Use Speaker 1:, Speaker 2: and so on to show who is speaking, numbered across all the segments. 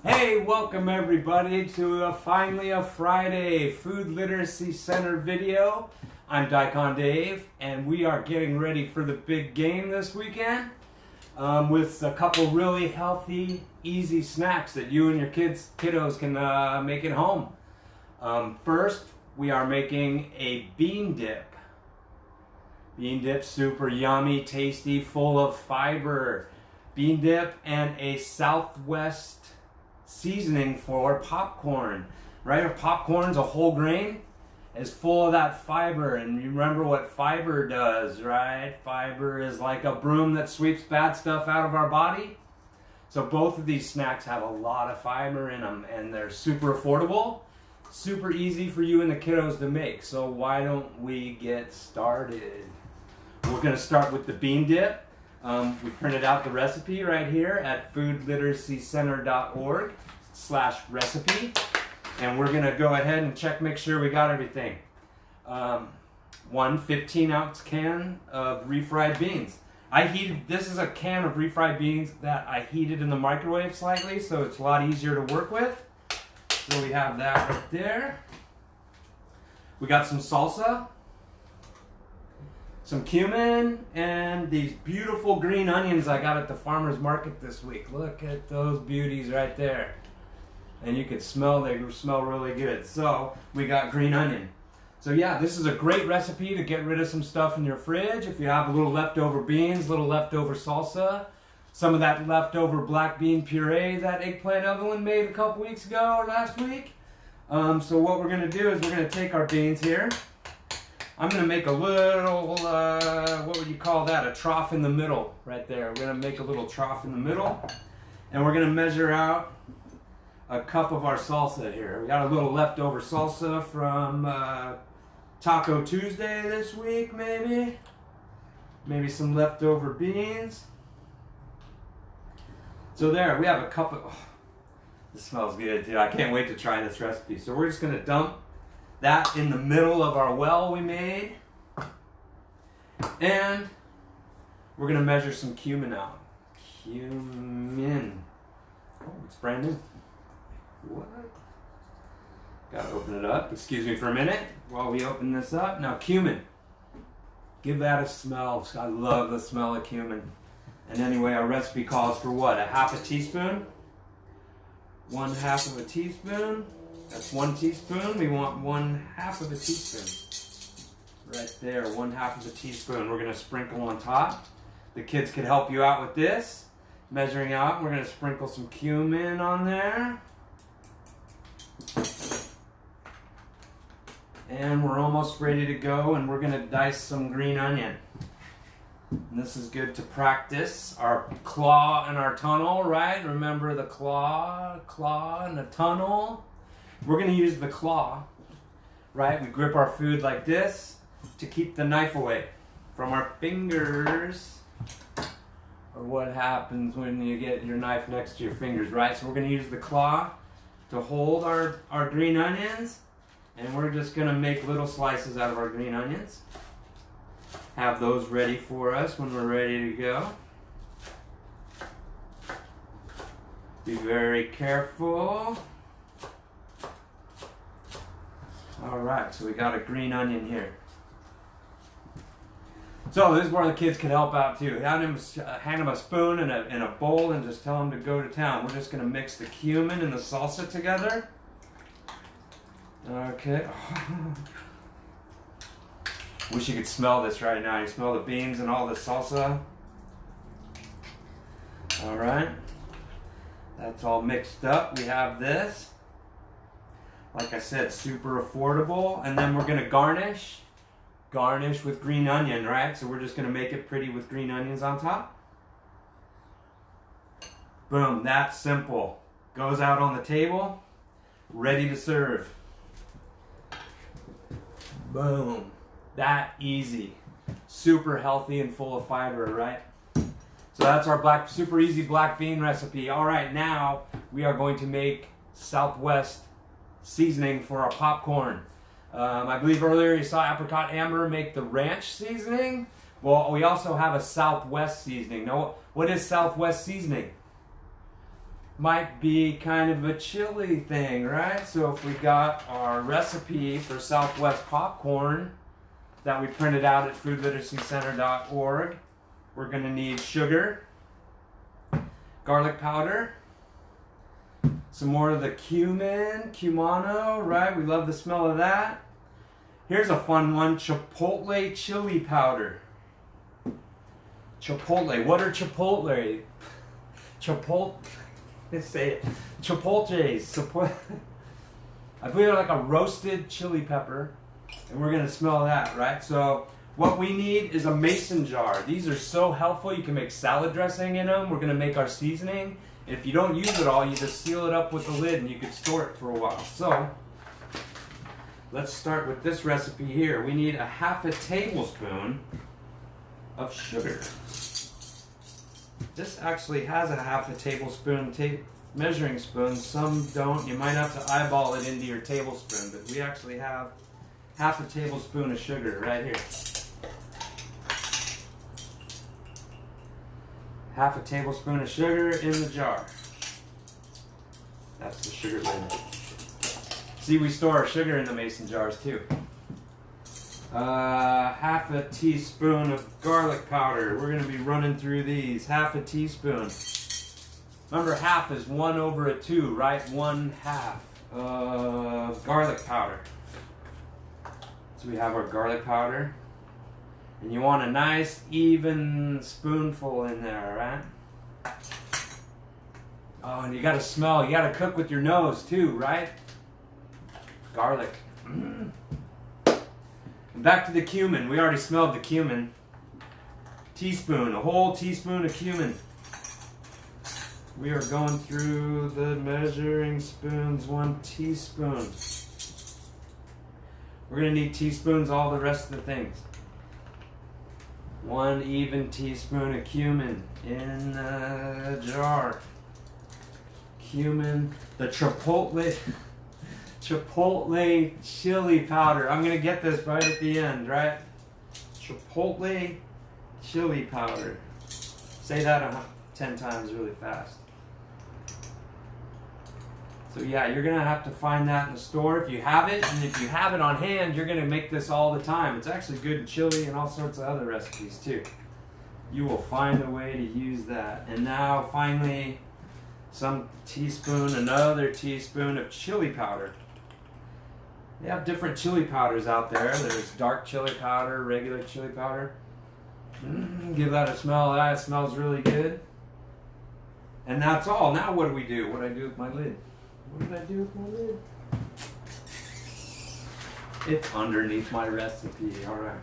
Speaker 1: Hey, welcome everybody to finally a Friday Food Literacy Center video. I'm Daikon Dave, and we are getting ready for the big game this weekend with a couple really healthy, easy snacks that you and your kiddos can make at home. First, we are making a bean dip. Bean dip, super yummy, tasty, full of fiber. Bean dip and a Southwest seasoning for popcorn, right? If popcorn's a whole grain, is full of that fiber, and you remember what fiber does, right? Fiber is like a broom that sweeps bad stuff out of our body. So both of these snacks have a lot of fiber in them, and they're super affordable, super easy for you and the kiddos to make. So why don't we get started? We're going to start with the bean dip. We printed out the recipe right here at foodliteracycenter.org/recipe, and we're going to go ahead and make sure we got everything. One 15-ounce can of refried beans. This is a can of refried beans that I heated in the microwave slightly, so it's a lot easier to work with. So we have that right there. We got some salsa, some cumin, and these beautiful green onions I got at the farmer's market this week. Look at those beauties right there. And you can smell, they smell really good. So we got green onion. So yeah, this is a great recipe to get rid of some stuff in your fridge. If you have a little leftover beans, a little leftover salsa, some of that leftover black bean puree that Eggplant Evelyn made a couple weeks ago or last week. So what we're gonna do is we're gonna take our beans here. I'm going to make a little, what would you call that? A trough in the middle right there. We're going to make a little trough in the middle. And we're going to measure out a cup of our salsa here. We got a little leftover salsa from Taco Tuesday this week, maybe. Maybe some leftover beans. So there, we have a cup of, this smells good too. I can't wait to try this recipe. So we're just going to dump that in the middle of our well we made. And we're going to measure some cumin out. Cumin. Oh, it's brand new. What? Gotta open it up. Excuse me for a minute while we open this up. Now, cumin. Give that a smell. I love the smell of cumin. And anyway, our recipe calls for what? A half a teaspoon? 1/2 of a teaspoon. That's 1 teaspoon. We want 1/2 of a teaspoon. Right there, 1/2 of a teaspoon. We're going to sprinkle on top. The kids can help you out with this. Measuring out, we're going to sprinkle some cumin on there. And we're almost ready to go, and we're going to dice some green onion. And this is good to practice our claw and our tunnel, right? Remember the claw and the tunnel. We're going to use the claw, right? We grip our food like this to keep the knife away from our fingers, or what happens when you get your knife next to your fingers, right? So we're going to use the claw to hold our green onions, and we're just going to make little slices out of our green onions. Have those ready for us when we're ready to go. Be very careful. Alright, so we got a green onion here. So this is where the kids can help out too. Hand them a spoon and a bowl and just tell them to go to town. We're just going to mix the cumin and the salsa together. Okay. Wish you could smell this right now. You smell the beans and all the salsa. Alright. That's all mixed up. We have this. Like I said, super affordable. And then we're going to garnish with green onion, right? So we're just going to make it pretty with green onions on top. Boom, that's simple. Goes out on the table, ready to serve. Boom. That easy. Super healthy and full of fiber, right? So that's our super easy black bean recipe. All right, now we are going to make Southwest seasoning for our popcorn. I believe earlier you saw Apricot Amber make the ranch seasoning. Well, we also have a Southwest seasoning. Now, what is Southwest seasoning? might be kind of a chili thing, right? So if we got our recipe for Southwest popcorn that we printed out at foodliteracycenter.org, we're going to need sugar, garlic powder, some more of the cumano, right? We love the smell of that. Here's a fun one, chipotle chili powder. Chipotle, what are chipotle? Let's say it. Chipotles. I believe they're like a roasted chili pepper, and we're gonna smell that, right? So what we need is a mason jar. These are so helpful. You can make salad dressing in them. We're gonna make our seasoning. If you don't use it all, you just seal it up with the lid and you can store it for a while. So let's start with this recipe here. We need a half a tablespoon of sugar. This actually has a half a tablespoon measuring spoon. Some don't. You might have to eyeball it into your tablespoon, but we actually have half a tablespoon of sugar right here. Half a tablespoon of sugar in the jar. That's the sugar lid. See, we store our sugar in the mason jars too. Half a teaspoon of garlic powder. We're going to be running through these. Half a teaspoon. Remember, half is 1/2, right? 1/2 of garlic powder. So we have our garlic powder. And you want a nice, even spoonful in there, right? Oh, and you got to smell. You got to cook with your nose too, right? Garlic. And back to the cumin. We already smelled the cumin. Teaspoon, a whole teaspoon of cumin. We are going through the measuring spoons, 1 teaspoon. We're going to need teaspoons, all the rest of the things. 1 even teaspoon of cumin in the jar. Cumin, the chipotle chili powder. I'm going to get this right at the end, right? Chipotle chili powder. Say that 10 times really fast. So yeah, you're going to have to find that in the store if you have it. And if you have it on hand, you're going to make this all the time. It's actually good in chili and all sorts of other recipes too. You will find a way to use that. And now finally, another teaspoon of chili powder. They have different chili powders out there. There's dark chili powder, regular chili powder. Give that a smell. That smells really good. And that's all. Now what do we do? What do I do with my lid? What did I do with my lid? It's underneath my recipe. All right.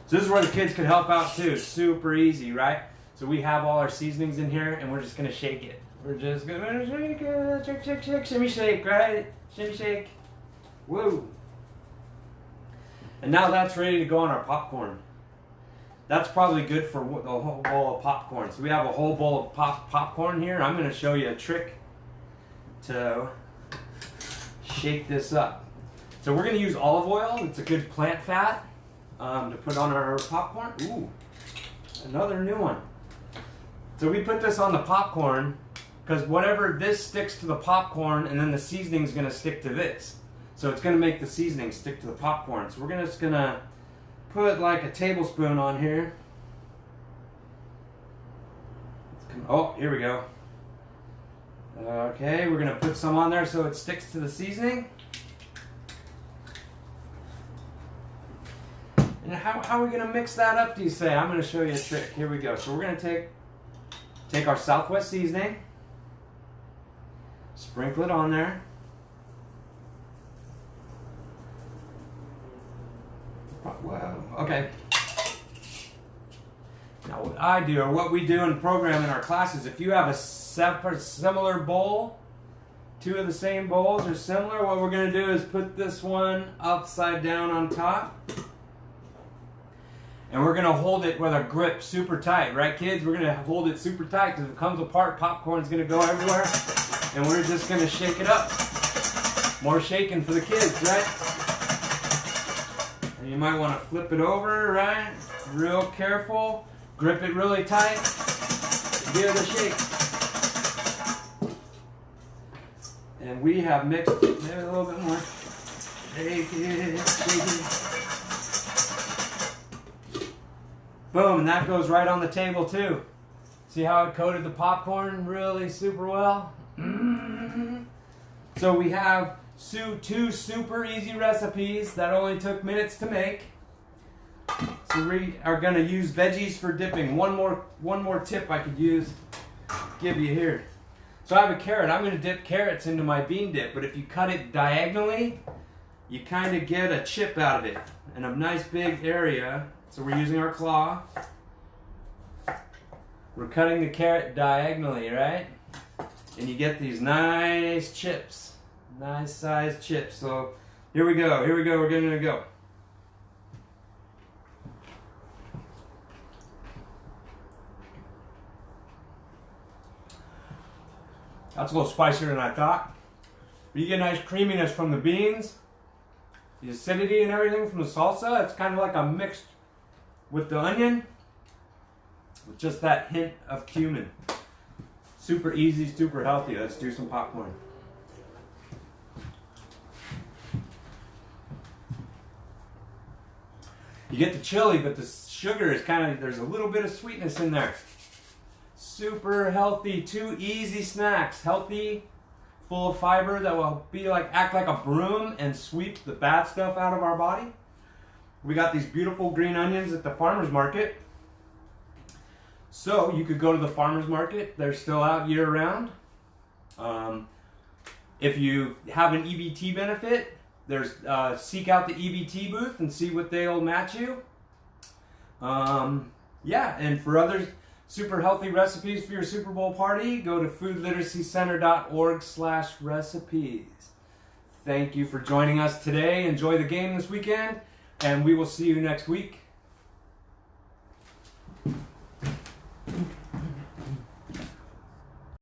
Speaker 1: So this is where the kids can help out too. It's super easy, right? So we have all our seasonings in here, and we're just gonna shake it. We're just gonna shake it. Shake, shake, shake, shimmy, shake, right? Shimmy, shake. Woo! And now that's ready to go on our popcorn. That's probably good for the whole bowl of popcorn. So we have a whole bowl of popcorn here. I'm going to show you a trick to shake this up. So we're going to use olive oil. It's a good plant fat to put on our popcorn. Ooh, another new one. So we put this on the popcorn because whatever this sticks to the popcorn, and then the seasoning is going to stick to this. So it's going to make the seasoning stick to the popcorn. So we're just going to put like a tablespoon on here. Oh, here we go. Okay, we're going to put some on there so it sticks to the seasoning. And how are we going to mix that up, do you say? I'm going to show you a trick. Here we go. So we're going to take our Southwest seasoning, sprinkle it on there. Wow. Okay. Now what I do, or what we do in program in our classes, if you have a similar bowl, 2 of the same bowls are similar, what we're going to do is put this one upside down on top. And we're going to hold it with a grip super tight, right kids? We're going to hold it super tight because if it comes apart, popcorn's going to go everywhere. And we're just going to shake it up. More shaking for the kids, right? And you might want to flip it over, right? Real careful. Grip it really tight. Give it a shake. And we have mixed maybe a little bit more. Shake it, shake it. Boom, and that goes right on the table too. See how it coated the popcorn really super well? So we have two super easy recipes that only took minutes to make. So we are going to use veggies for dipping. One more tip I could give you here. So I have a carrot. I'm going to dip carrots into my bean dip, but if you cut it diagonally, you kind of get a chip out of it in a nice big area. So we're using our claw. We're cutting the carrot diagonally, right? And you get these nice chips, nice sized chips. So here we go, we're going to go. That's a little spicier than I thought. But you get nice creaminess from the beans, the acidity and everything from the salsa. It's kind of like a mixed with the onion, with just that hint of cumin. Super easy, super healthy. Let's do some popcorn. You get the chili, but the sugar is there's a little bit of sweetness in there. Super healthy, 2 easy snacks. Healthy, full of fiber that will act like a broom and sweep the bad stuff out of our body. We got these beautiful green onions at the farmer's market. So you could go to the farmer's market. They're still out year round. If you have an EBT benefit, seek out the EBT booth and see what they'll match you. Yeah, and for others, super healthy recipes for your Super Bowl party, go to foodliteracycenter.org/recipes. Thank you for joining us today. Enjoy the game this weekend, and we will see you next week.